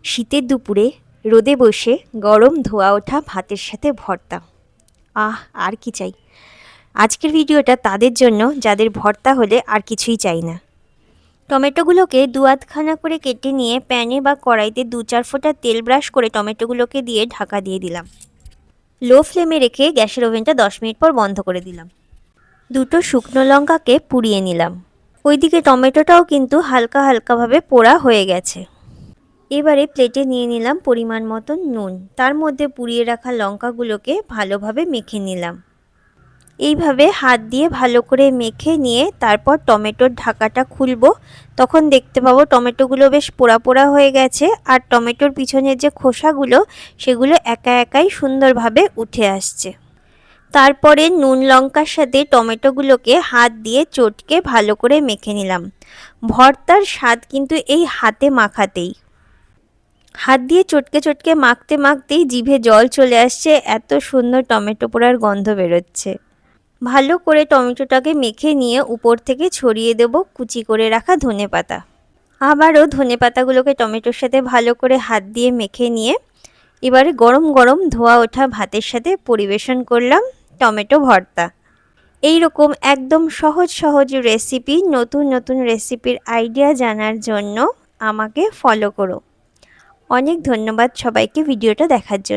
শীতের দুপুরে রোদে বসে গরম ধোয়া ওঠা ভাতের সাথে ভর্তা। আর কি চাই। আজকের ভিডিওটা তাদের জন্য যাদের ভর্তা হলে আর কিছুই চাই না। টমেটোগুলোকে দু আধখানা করে কেটে নিয়ে প্যানে বা কড়াইতে 2-4 ফোঁটা তেল ব্রাশ করে টমেটোগুলোকে দিয়ে ঢাকা দিয়ে দিলাম। লো ফ্লেমে রেখে গ্যাসের ওভেনটা 10 মিনিট পর বন্ধ করে দিলাম। দুটো শুকনো লঙ্কাকে পুড়িয়ে নিলাম। ওইদিকে টমেটোটাও কিন্তু হালকা হালকাভাবে পোড়া হয়ে গেছে। এবারে প্লেটে নিয়ে নিলাম পরিমাণ মতন নুন, তার মধ্যে পুড়িয়ে রাখা লঙ্কাগুলোকে ভালোভাবে মেখে নিলাম। এইভাবে হাত দিয়ে ভালো করে মেখে নিয়ে তারপর টমেটোর ঢাকাটা খুলবো। তখন দেখতে পাবো টমেটোগুলো বেশ পোড়া পোড়া হয়ে গেছে, আর টমেটোর পিছনের যে খোসাগুলো সেগুলো একা একাই সুন্দরভাবে উঠে আসছে। তারপরে নুন লঙ্কার সাথে টমেটোগুলোকে হাত দিয়ে চটকে ভালো করে মেখে নিলাম। ভর্তার স্বাদ কিন্তু এই হাতে মাখাতেই। হাত দিয়ে চটকে চটকে মাখতে মাখতেই জিভে জল চলে আসছে, এত সুন্দর টমেটো পোড়ার গন্ধ বেরোচ্ছে। ভালো করে টমেটোটাকে মেখে নিয়ে উপর থেকে ছড়িয়ে দেব কুচি করে রাখা ধনেপাতা। আবারও ধনেপাতাগুলোকে টমেটোর সাথে ভালো করে হাত দিয়ে মেখে নিয়ে এবারে গরম গরম ধোয়া ওঠা ভাতের সাথে পরিবেশন করলাম টমেটো ভর্তা। এই রকম একদম সহজ সহজ রেসিপি, নতুন নতুন রেসিপির আইডিয়া জানার জন্য আমাকে ফলো করো। অনেক ধন্যবাদ সবাইকে ভিডিওটা দেখার জন্য।